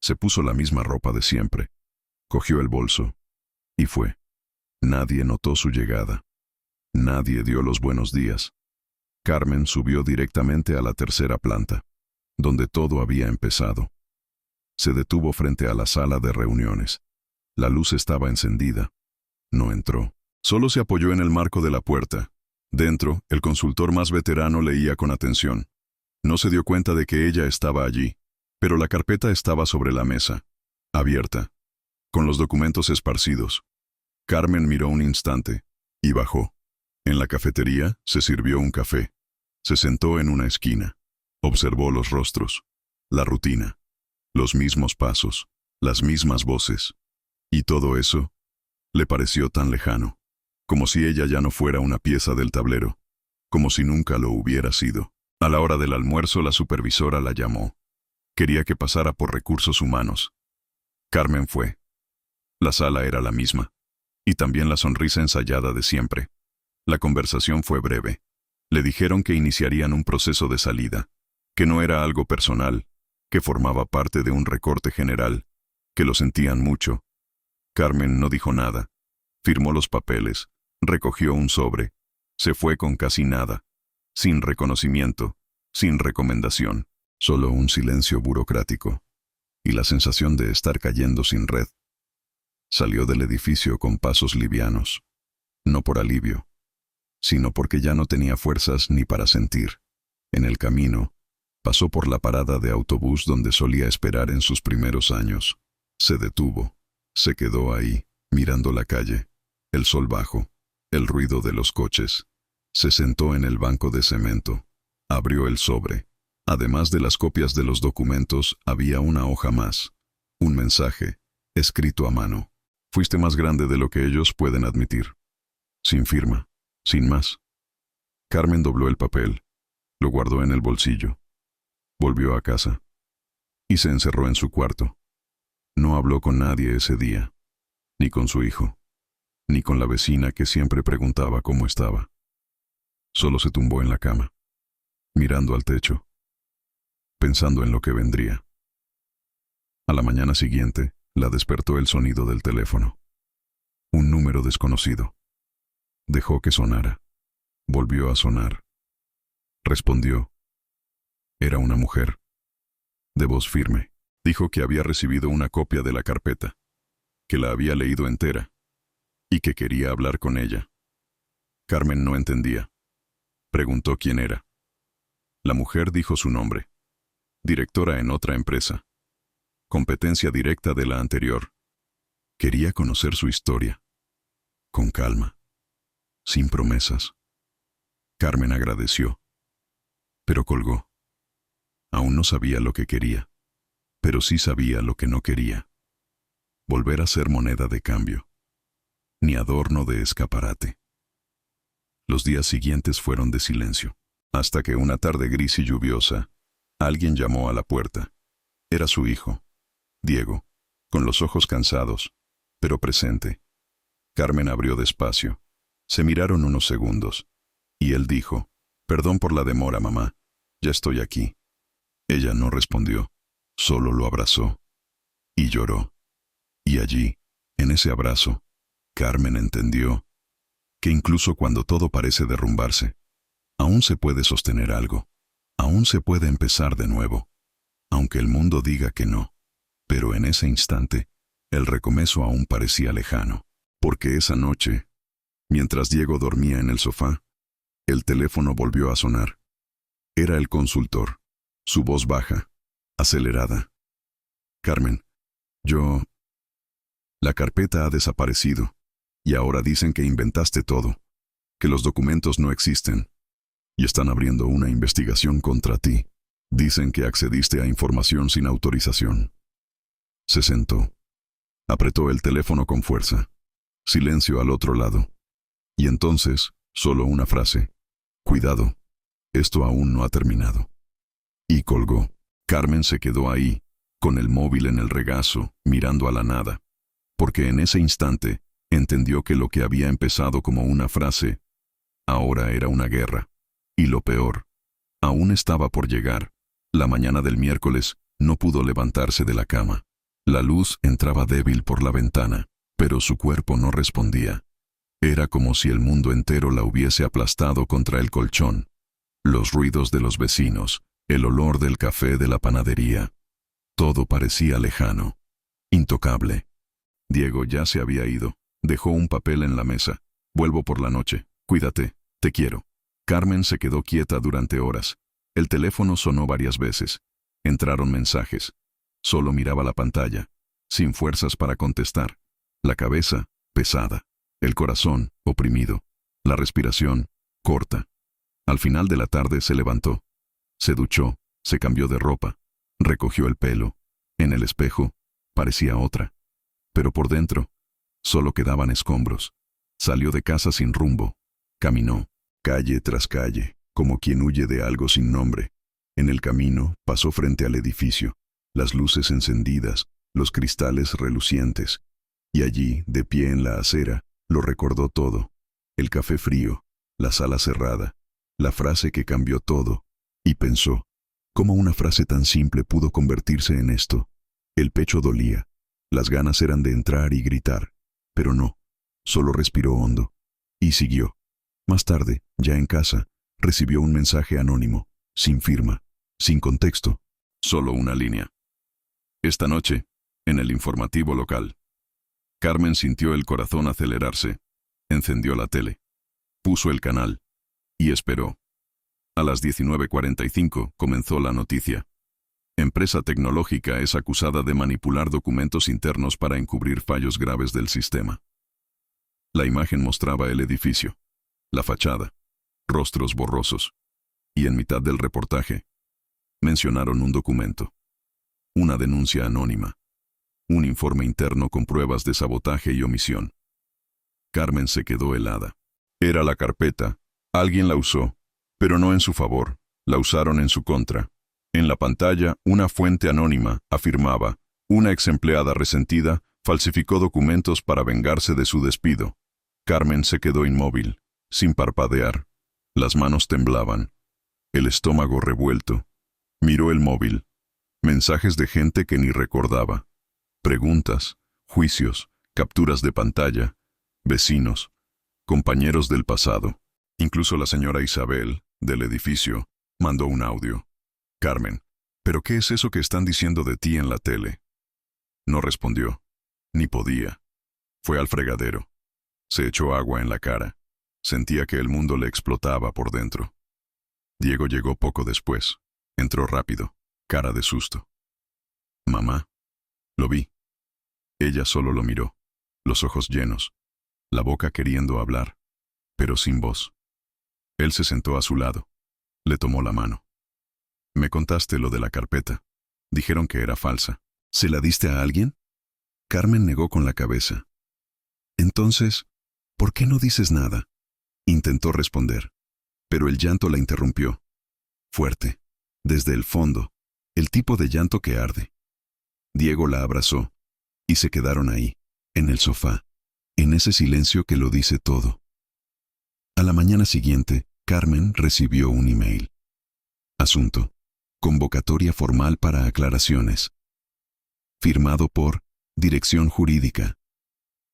Se puso la misma ropa de siempre, cogió el bolso y fue. Nadie notó su llegada. Nadie dio los buenos días. Carmen subió directamente a la tercera planta, donde todo había empezado. Se detuvo frente a la sala de reuniones. La luz estaba encendida. No entró. Solo se apoyó en el marco de la puerta. Dentro, el consultor más veterano leía con atención. No se dio cuenta de que ella estaba allí, pero la carpeta estaba sobre la mesa, abierta, con los documentos esparcidos. Carmen miró un instante y bajó. En la cafetería se sirvió un café. Se sentó en una esquina. Observó los rostros, la rutina, los mismos pasos, las mismas voces. Y todo eso le pareció tan lejano, como si ella ya no fuera una pieza del tablero, como si nunca lo hubiera sido. A la hora del almuerzo la supervisora la llamó. Quería que pasara por recursos humanos. Carmen fue. La sala era la misma, y también la sonrisa ensayada de siempre. La conversación fue breve. Le dijeron que iniciarían un proceso de salida, que no era algo personal, que formaba parte de un recorte general, que lo sentían mucho. Carmen no dijo nada. Firmó los papeles, recogió un sobre, se fue con casi nada, sin reconocimiento, sin recomendación, solo un silencio burocrático y la sensación de estar cayendo sin red. Salió del edificio con pasos livianos, no por alivio, sino porque ya no tenía fuerzas ni para sentir. En el camino, pasó por la parada de autobús donde solía esperar en sus primeros años. Se detuvo, se quedó ahí, mirando la calle, el sol bajo, el ruido de los coches. Se sentó en el banco de cemento, abrió el sobre. Además de las copias de los documentos, había una hoja más, un mensaje, escrito a mano. Fuiste más grande de lo que ellos pueden admitir. Sin firma, sin más. Carmen dobló el papel, lo guardó en el bolsillo. Volvió a casa y se encerró en su cuarto. No habló con nadie ese día, ni con su hijo, ni con la vecina que siempre preguntaba cómo estaba. Solo se tumbó en la cama, mirando al techo, pensando en lo que vendría. A la mañana siguiente, la despertó el sonido del teléfono. Un número desconocido. Dejó que sonara. Volvió a sonar. Respondió. Era una mujer, de voz firme. Dijo que había recibido una copia de la carpeta, que la había leído entera, y que quería hablar con ella. Carmen no entendía. Preguntó quién era. La mujer dijo su nombre. Directora en otra empresa. Competencia directa de la anterior. Quería conocer su historia. Con calma. Sin promesas. Carmen agradeció. Pero colgó. Aún no sabía lo que quería. Pero sí sabía lo que no quería. Volver a ser moneda de cambio. Ni adorno de escaparate. Los días siguientes fueron de silencio. Hasta que una tarde gris y lluviosa, alguien llamó a la puerta. Era su hijo, Diego, con los ojos cansados, pero presente. Carmen abrió despacio. Se miraron unos segundos, y él dijo, «Perdón por la demora, mamá. Ya estoy aquí». Ella no respondió, solo lo abrazó. Y lloró. Y allí, en ese abrazo, Carmen entendió que incluso cuando todo parece derrumbarse, aún se puede sostener algo, aún se puede empezar de nuevo, aunque el mundo diga que no. Pero en ese instante, el recomienzo aún parecía lejano, porque esa noche, mientras Diego dormía en el sofá, el teléfono volvió a sonar. Era el consultor, su voz baja, acelerada. «Carmen, la carpeta ha desaparecido, y ahora dicen que inventaste todo, que los documentos no existen, y están abriendo una investigación contra ti. Dicen que accediste a información sin autorización». Se sentó. Apretó el teléfono con fuerza. Silencio al otro lado. Y entonces, solo una frase. «Cuidado, esto aún no ha terminado». Y colgó. Carmen se quedó ahí, con el móvil en el regazo, mirando a la nada. Porque en ese instante, entendió que lo que había empezado como una frase, ahora era una guerra. Y lo peor, aún estaba por llegar. La mañana del miércoles, no pudo levantarse de la cama. La luz entraba débil por la ventana, pero su cuerpo no respondía. Era como si el mundo entero la hubiese aplastado contra el colchón. Los ruidos de los vecinos, el olor del café de la panadería. Todo parecía lejano, intocable. Diego ya se había ido. Dejó un papel en la mesa. «Vuelvo por la noche. Cuídate. Te quiero». Carmen se quedó quieta durante horas. El teléfono sonó varias veces. Entraron mensajes. Solo miraba la pantalla, sin fuerzas para contestar. La cabeza, pesada. El corazón, oprimido. La respiración, corta. Al final de la tarde se levantó. Se duchó, se cambió de ropa. Recogió el pelo. En el espejo, parecía otra. Pero por dentro, solo quedaban escombros. Salió de casa sin rumbo. Caminó, calle tras calle, como quien huye de algo sin nombre. En el camino, pasó frente al edificio. Las luces encendidas, los cristales relucientes. Y allí, de pie en la acera, lo recordó todo. El café frío, la sala cerrada, la frase que cambió todo. Y pensó, ¿cómo una frase tan simple pudo convertirse en esto? El pecho dolía. Las ganas eran de entrar y gritar. Pero no, solo respiró hondo. Y siguió. Más tarde, ya en casa, recibió un mensaje anónimo, sin firma, sin contexto. Solo una línea. Esta noche, en el informativo local. Carmen sintió el corazón acelerarse. Encendió la tele. Puso el canal. Y esperó. A las 19:45 comenzó la noticia. Empresa tecnológica es acusada de manipular documentos internos para encubrir fallos graves del sistema. La imagen mostraba el edificio, la fachada, rostros borrosos. Y en mitad del reportaje, mencionaron un documento. Una denuncia anónima. Un informe interno con pruebas de sabotaje y omisión. Carmen se quedó helada. Era la carpeta. Alguien la usó, pero no en su favor. La usaron en su contra. En la pantalla, una fuente anónima afirmaba: una ex empleada resentida falsificó documentos para vengarse de su despido. Carmen se quedó inmóvil, sin parpadear. Las manos temblaban. El estómago revuelto. Miró el móvil. Mensajes de gente que ni recordaba. Preguntas, juicios, capturas de pantalla, vecinos, compañeros del pasado. Incluso la señora Isabel, del edificio, mandó un audio. «Carmen, ¿Pero qué es eso que están diciendo de ti en la tele? No respondió. Ni podía. Fue al fregadero. Se echó agua en la cara. Sentía que el mundo le explotaba por dentro. Diego llegó poco después. Entró rápido, cara de susto. Mamá. Lo vi. Ella solo lo miró, los ojos llenos, la boca queriendo hablar, pero sin voz. Él se sentó a su lado. Le tomó la mano. Me contaste lo de la carpeta. Dijeron que era falsa. ¿Se la diste a alguien? Carmen negó con la cabeza. Entonces, ¿por qué no dices nada? Intentó responder, pero el llanto la interrumpió. Fuerte, desde el fondo, el tipo de llanto que arde. Diego la abrazó, y se quedaron ahí, en el sofá, en ese silencio que lo dice todo. A la mañana siguiente, Carmen recibió un email. Asunto: convocatoria formal para aclaraciones. Firmado por Dirección Jurídica.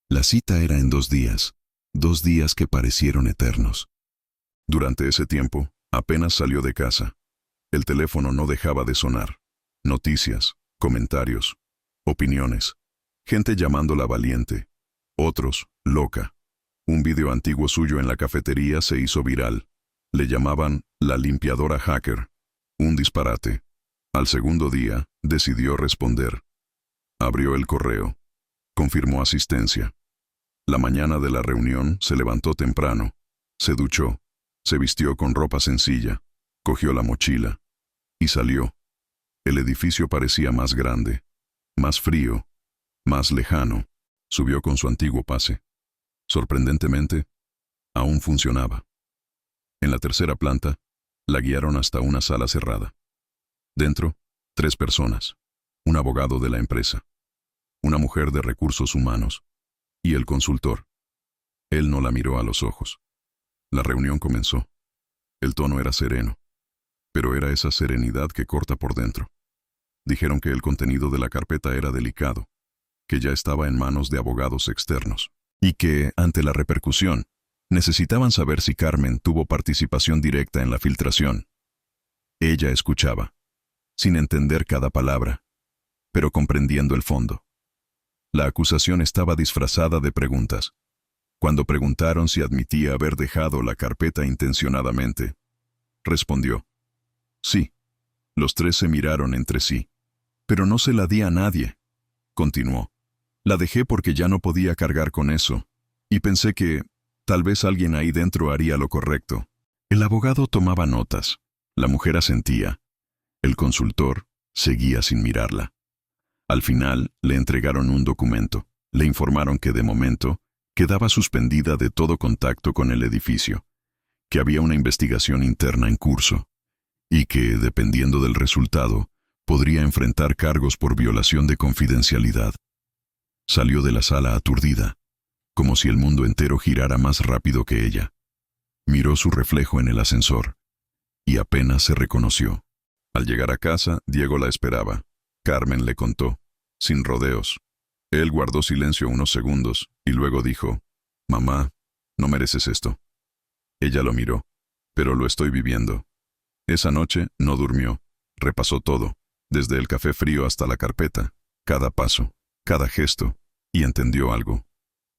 La cita era en 2 días que parecieron eternos. Durante ese tiempo, apenas salió de casa. El teléfono no dejaba de sonar. Noticias, comentarios, opiniones. Gente llamándola valiente. Otros, loca. Un video antiguo suyo en la cafetería se hizo viral. Le llamaban la limpiadora hacker. Un disparate. Al segundo día, decidió responder. Abrió el correo. Confirmó asistencia. La mañana de la reunión se levantó temprano. Se duchó. Se vistió con ropa sencilla. Cogió la mochila. Y salió. El edificio parecía más grande, más frío, más lejano. Subió con su antiguo pase. Sorprendentemente, aún funcionaba. En la tercera planta, la guiaron hasta una sala cerrada. Dentro, 3 personas. Un abogado de la empresa, una mujer de recursos humanos y el consultor. Él no la miró a los ojos. La reunión comenzó. El tono era sereno, pero era esa serenidad que corta por dentro. Dijeron que el contenido de la carpeta era delicado, que ya estaba en manos de abogados externos, y que, ante la repercusión, necesitaban saber si Carmen tuvo participación directa en la filtración. Ella escuchaba, sin entender cada palabra, pero comprendiendo el fondo. La acusación estaba disfrazada de preguntas. Cuando preguntaron si admitía haber dejado la carpeta intencionadamente, respondió: sí. Los 3 se miraron entre sí. Pero no se la di a nadie, continuó. La dejé porque ya no podía cargar con eso, y pensé que tal vez alguien ahí dentro haría lo correcto. El abogado tomaba notas, la mujer asentía. El consultor seguía sin mirarla. Al final, le entregaron un documento. Le informaron que de momento quedaba suspendida de todo contacto con el edificio, que había una investigación interna en curso, y que, dependiendo del resultado, podría enfrentar cargos por violación de confidencialidad. Salió de la sala aturdida, como si el mundo entero girara más rápido que ella. Miró su reflejo en el ascensor, y apenas se reconoció. Al llegar a casa, Diego la esperaba. Carmen le contó, sin rodeos. Él guardó silencio unos segundos, y luego dijo: «Mamá, no mereces esto». Ella lo miró. «Pero lo estoy viviendo». Esa noche no durmió. Repasó todo, desde el café frío hasta la carpeta, cada paso, cada gesto, y entendió algo.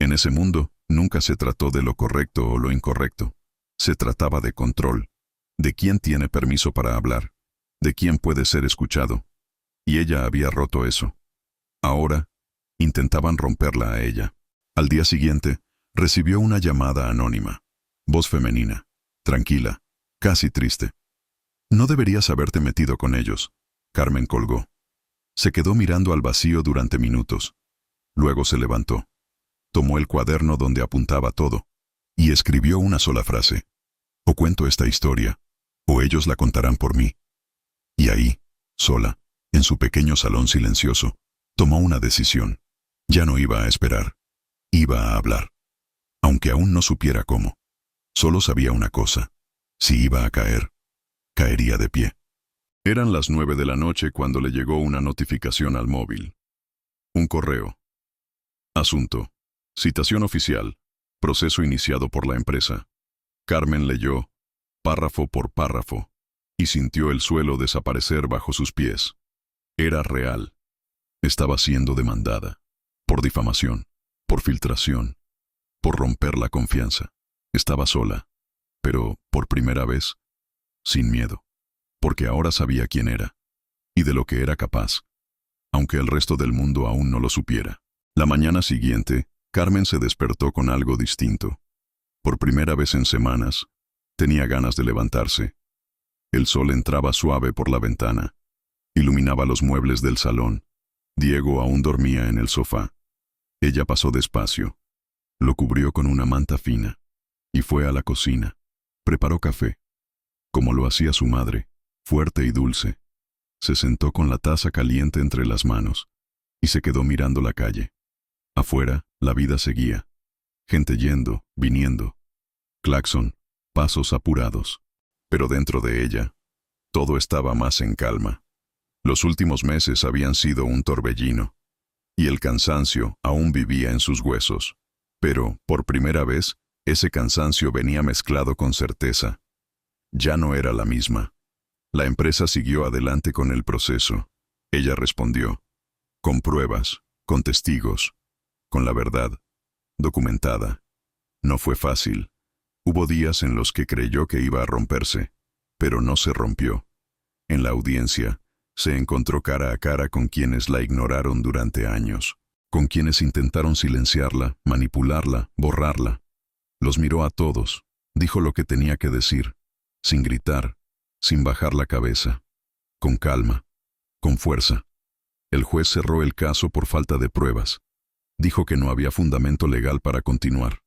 En ese mundo nunca se trató de lo correcto o lo incorrecto. Se trataba de control, de quién tiene permiso para hablar, de quién puede ser escuchado. Y ella había roto eso. Ahora, intentaban romperla a ella. Al día siguiente, recibió una llamada anónima. Voz femenina, tranquila, casi triste. «No deberías haberte metido con ellos». Carmen colgó. Se quedó mirando al vacío durante minutos. Luego se levantó. Tomó el cuaderno donde apuntaba todo, y escribió una sola frase: «O cuento esta historia, o ellos la contarán por mí». Y ahí, sola, en su pequeño salón silencioso, tomó una decisión. Ya no iba a esperar. Iba a hablar. Aunque aún no supiera cómo. Solo sabía una cosa: si iba a caer, caería de pie. Eran las 9 de la noche cuando le llegó una notificación al móvil. Un correo. Asunto: citación oficial. Proceso iniciado por la empresa. Carmen leyó, párrafo por párrafo, y sintió el suelo desaparecer bajo sus pies. Era real. Estaba siendo demandada. Por difamación, por filtración, por romper la confianza. Estaba sola, pero por primera vez, sin miedo, porque ahora sabía quién era y de lo que era capaz, aunque el resto del mundo aún no lo supiera. La mañana siguiente, Carmen se despertó con algo distinto. Por primera vez en semanas, tenía ganas de levantarse. El sol entraba suave por la ventana, iluminaba los muebles del salón. Diego aún dormía en el sofá. Ella pasó despacio, lo cubrió con una manta fina y fue a la cocina. Preparó café, como lo hacía su madre, fuerte y dulce. Se sentó con la taza caliente entre las manos y se quedó mirando la calle. Afuera, la vida seguía. Gente yendo, viniendo. Claxon, pasos apurados. Pero dentro de ella, todo estaba más en calma. Los últimos meses habían sido un torbellino, y el cansancio aún vivía en sus huesos. Pero, por primera vez, ese cansancio venía mezclado con certeza. Ya no era la misma. La empresa siguió adelante con el proceso. Ella respondió, con pruebas, con testigos, con la verdad, documentada. No fue fácil. Hubo días en los que creyó que iba a romperse, pero no se rompió. En la audiencia, se encontró cara a cara con quienes la ignoraron durante años, con quienes intentaron silenciarla, manipularla, borrarla. Los miró a todos, dijo lo que tenía que decir, sin gritar, sin bajar la cabeza, con calma, con fuerza. El juez cerró el caso por falta de pruebas. Dijo que no había fundamento legal para continuar.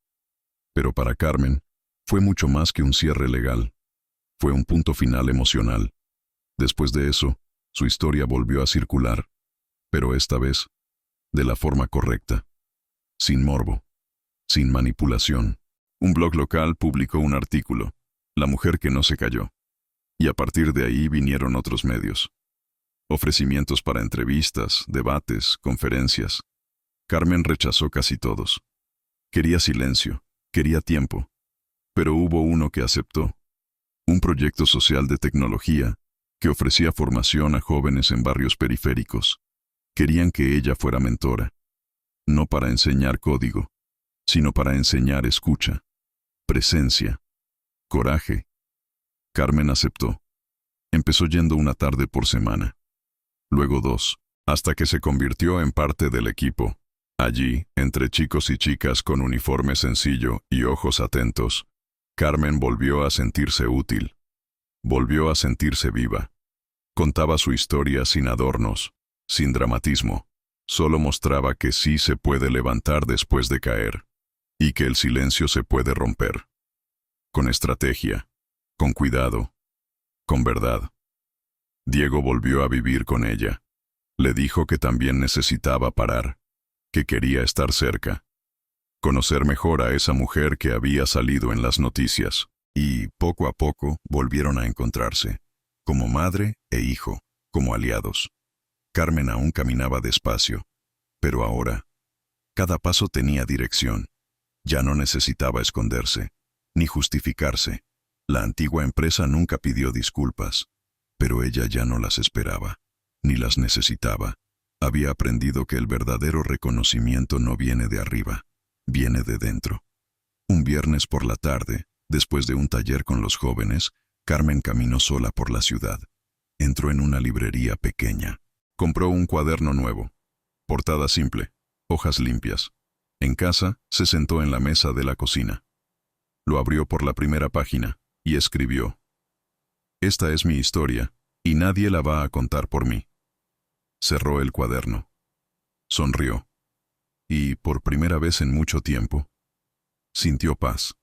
Pero para Carmen, fue mucho más que un cierre legal. Fue un punto final emocional. Después de eso, su historia volvió a circular, pero esta vez, de la forma correcta. Sin morbo, sin manipulación. Un blog local publicó un artículo, La mujer que no se cayó. Y a partir de ahí vinieron otros medios. Ofrecimientos para entrevistas, debates, conferencias. Carmen rechazó casi todos. Quería silencio, quería tiempo. Pero hubo uno que aceptó. Un proyecto social de tecnología que ofrecía formación a jóvenes en barrios periféricos. Querían que ella fuera mentora. No para enseñar código, sino para enseñar escucha, presencia, coraje. Carmen aceptó. Empezó yendo una tarde por semana. Luego 2, hasta que se convirtió en parte del equipo. Allí, entre chicos y chicas con uniforme sencillo y ojos atentos, Carmen volvió a sentirse útil. Volvió a sentirse viva. Contaba su historia sin adornos, sin dramatismo. Solo mostraba que sí se puede levantar después de caer, y que el silencio se puede romper. Con estrategia, con cuidado, con verdad. Diego volvió a vivir con ella. Le dijo que también necesitaba parar, que quería estar cerca. Conocer mejor a esa mujer que había salido en las noticias. Y, poco a poco, volvieron a encontrarse, como madre e hijo, como aliados. Carmen aún caminaba despacio, pero ahora, cada paso tenía dirección. Ya no necesitaba esconderse, ni justificarse. La antigua empresa nunca pidió disculpas, pero ella ya no las esperaba, ni las necesitaba. Había aprendido que el verdadero reconocimiento no viene de arriba, viene de dentro. Un viernes por la tarde, después de un taller con los jóvenes, Carmen caminó sola por la ciudad. Entró en una librería pequeña. Compró un cuaderno nuevo. Portada simple, hojas limpias. En casa, se sentó en la mesa de la cocina. Lo abrió por la primera página y escribió: Esta es mi historia, y nadie la va a contar por mí. Cerró el cuaderno. Sonrió. Y, por primera vez en mucho tiempo, sintió paz.